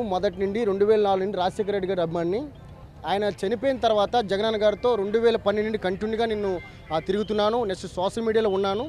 మొదటి నుండి 2004 నుండి రాజశేఖర రెడ్డి గారి అభిమాని. ఆయన చనిపోయిన తర్వాత జగనన్న గారితో 2012 నుండి కంటిన్యూగా నేను తిరుగుతున్నాను. నెక్స్ట్ సోషల్ మీడియాలో ఉన్నాను.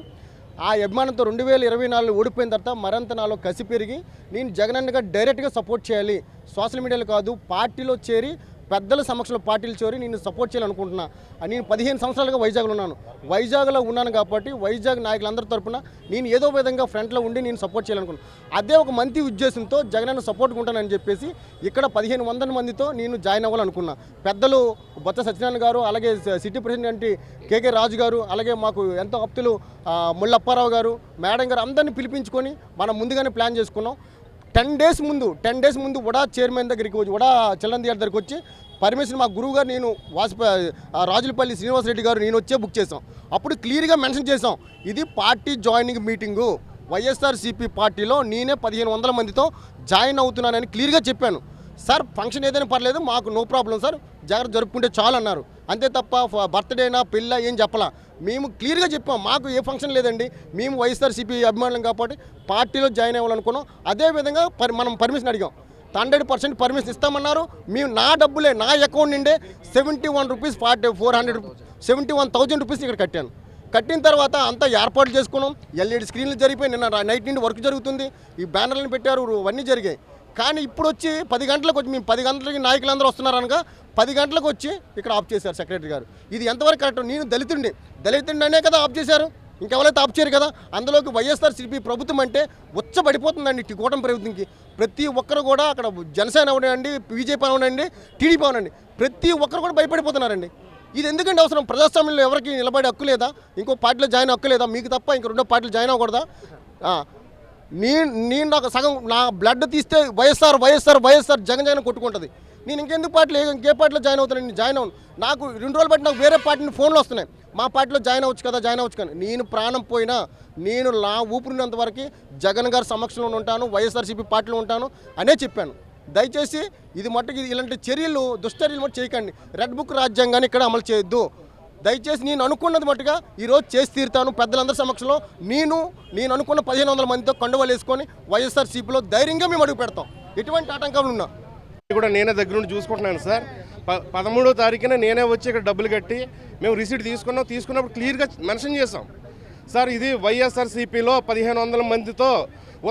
ఆ అభిమానంతో 2024 ఓడిపోయిన తర్వాత మరింత నాలో కసి పెరిగి నేను జగనన్న గారు డైరెక్ట్గా సపోర్ట్ చేయాలి, సోషల్ మీడియాలో కాదు పార్టీలో చేరి పెద్దల సమక్షంలో పార్టీలు చేరి నేను సపోర్ట్ చేయాలనుకుంటున్నా. నేను 15 సంవత్సరాలుగా వైజాగ్లో ఉన్నాను. వైజాగ్లో ఉన్నాను కాబట్టి వైజాగ్ నాయకులందరి తరపున నేను ఏదో విధంగా ఫ్రంట్లో ఉండి నేను సపోర్ట్ చేయాలనుకున్నాను. అదే ఒక మంచి ఉద్దేశంతో జగనన్న సపోర్ట్గా ఉంటానని చెప్పేసి ఇక్కడ 1500 మందితో నేను జాయిన్ అవ్వాలనుకున్నా. పెద్దలు బొత్స సత్యనారాయణ గారు, అలాగే సిటీ ప్రెసిడెంట్ కేకే రాజు గారు, అలాగే మాకు ఎంతో ఆప్తులు ముళ్ళప్పారావు గారు, మేడం గారు అందరినీ పిలిపించుకొని మనం ముందుగానే ప్లాన్ చేసుకున్నాం. 10 డేస్ ముందు వడా చైర్మన్ దగ్గరికి వచ్చి, వడా చల్లంది గారి దగ్గరికి వచ్చి పర్మిషన్ మా గురువు గారు, నేను రాజులపల్లి శ్రీనివాసరెడ్డి గారు నేను వచ్చే బుక్ చేసాం. అప్పుడు క్లియర్గా మెన్షన్ చేసాం, ఇది పార్టీ జాయినింగ్ మీటింగు, వైఎస్ఆర్సీపీ పార్టీలో నేనే 1500 మందితో జాయిన్ అవుతున్నానని క్లియర్గా చెప్పాను. సార్ ఫంక్షన్ ఏదైనా పర్లేదు, మాకు నో ప్రాబ్లం సార్, జాగ్రత్త జరుపుకుంటే చాలు అన్నారు. అంతే తప్ప బర్త్డేనా పెళ్ళా ఏం చెప్పలా. మేము క్లియర్గా చెప్పాం, మాకు ఏ ఫంక్షన్ లేదండి, మేము వైఎస్ఆర్సీపీ అభిమానులం కాబట్టి పార్టీలో జాయిన్ అవ్వాలనుకున్నాం. అదేవిధంగా మనం పర్మిషన్ అడిగాం, 100% పర్మిషన్ ఇస్తామన్నారు. మేము నా డబ్బులే, నా అకౌంట్ నుండే 71 రూపీస్ 71,000 రూపీస్ ఇక్కడ కట్టాను. కట్టిన తర్వాత అంతా ఏర్పాటు చేసుకున్నాం. ఎల్ఈడి స్క్రీన్లు జరిగిపోయి, నిన్న నైట్ నుండి వర్క్ జరుగుతుంది, ఈ బ్యానర్లను పెట్టారు, అవన్నీ జరిగాయి. కానీ ఇప్పుడు వచ్చి 10 గంటలకు వచ్చి, మేము 10 గంటలకి నాయకులందరూ వస్తున్నారు అనగా 10 గంటలకు వచ్చి ఇక్కడ ఆఫ్ చేశారు సెక్రటరీ గారు. ఇది ఎంతవరకు కరెక్ట్? నేను దళితుండి అనే కదా ఆఫ్ చేశారు, ఇంకెవరైతే ఆఫ్ చేయరు కదా. అందులోకి వైఎస్ఆర్సీపీ ప్రభుత్వం అంటే ఉచ్చబడిపోతుందండి. కూటమి ప్రభుత్వంకి ప్రతి ఒక్కరు కూడా, అక్కడ జనసేన అవనండి, బీజేపీ అవనండి, టీడీపీ అవనండి, ప్రతి ఒక్కరు కూడా భయపడిపోతున్నారండి. ఇది ఎందుకంటే అవసరం? ప్రజాస్వామ్యంలో ఎవరికి నిలబడే హక్కు లేదా? ఇంకో పార్టీలో జాయిన్ హక్కు లేదా? మీకు తప్ప ఇంక రెండో పార్టీలో జాయిన్ అవ్వకూడదా? నేను నాకు సగం నా బ్లడ్ తీస్తే వైఎస్ఆర్ జగన్ కొట్టుకుంటుంది. నేను ఇంకెందుకు పార్టీలో, ఇంకే పార్టీలో జాయిన్ అవుతాను? నేను జాయిన్ అవ్వను. నాకు 2 రోజులు బట్టి నాకు వేరే పార్టీ ఫోన్లు వస్తున్నాయి, మా పార్టీలో జాయిన్ అవ్వచ్చు కదా. నేను ప్రాణం పోయినా, నేను నా ఊపిరినంత వరకు జగన్ గారి సమక్షంలో ఉంటాను, వైఎస్ఆర్సీపీ పార్టీలో ఉంటాను అనే చెప్పాను. దయచేసి ఇది మట్టుకు ఇలాంటి చర్యలు, దుశ్చర్యలు మటు చేయకండి. రెడ్ బుక్ రాజ్యాంగాన్ని ఇక్కడ అమలు చేయొద్దు. దయచేసి నేను అనుకున్నది మట్టుగా ఈరోజు చేసి తీరుతాను. పెద్దలందరి సమక్షంలో నేను అనుకున్న 1500 మందితో కండువాలు వేసుకొని వైఎస్ఆర్సీపీలో ధైర్యంగా మేము అడుగు పెడతాం. ఎటువంటి ఆటంకాలు ఉన్నా కూడా నేనే దగ్గర నుండి చూసుకుంటున్నాను సార్. 13వ తారీఖున నేనే వచ్చి ఇక్కడ డబ్బులు కట్టి మేము రిసీట్ తీసుకున్నప్పుడు క్లియర్గా మెన్షన్ చేసాం. సార్ ఇది వైఎస్ఆర్సీపీలో 1500 మందితో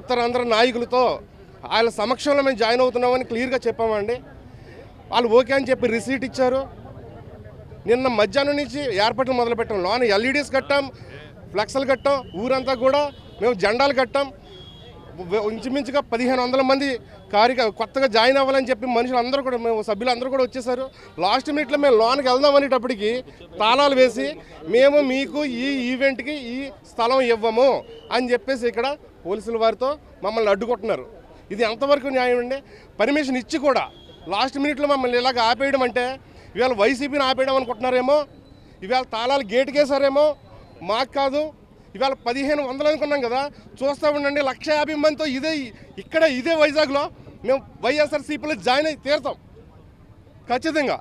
ఉత్తరాంధ్ర నాయకులతో వాళ్ళ సమక్షంలో మేము జాయిన్ అవుతున్నామని క్లియర్గా చెప్పామండి. వాళ్ళు ఓకే అని చెప్పి రిసీట్ ఇచ్చారు. నిన్న మధ్యాహ్నం నుంచి ఏర్పాట్లు మొదలుపెట్టాం. లోన ఎల్ఈడీస్ కట్టాం, ఫ్లెక్స్లు కట్టాం, ఊరంతా కూడా మేము జెండాలు కట్టాం. ఇంచుమించుగా 1500 మంది కొత్తగా జాయిన్ అవ్వాలని చెప్పి మనుషులందరూ కూడా, మేము సభ్యులందరూ కూడా వచ్చేసారు. లాస్ట్ మినిట్లో మేము లోనికి వెళ్దాం అనేటప్పటికి తాళాలు వేసి, మేము మీకు ఈ ఈవెంట్కి ఈ స్థలం ఇవ్వము అని చెప్పేసి ఇక్కడ పోలీసుల వారితో మమ్మల్ని అడ్డుకుంటున్నారు. ఇది ఎంతవరకు న్యాయం అండి? పర్మిషన్ ఇచ్చి కూడా లాస్ట్ మినిట్లో మమ్మల్ని ఇలాగ ఆపేయడం అంటే, ఇవాళ వైసీపీని ఆపేయడం అనుకుంటున్నారేమో, ఇవాళ తాళాలు గేటుకేసారేమో. మాకు కాదు, ఇవాళ 1500 అనుకున్నాం కదా, చూస్తూ ఉండండి 150 మందితో ఇదే వైజాగ్లో మేము వైఎస్ఆర్సీపీలో జాయిన్ అయి తీరుతాం ఖచ్చితంగా.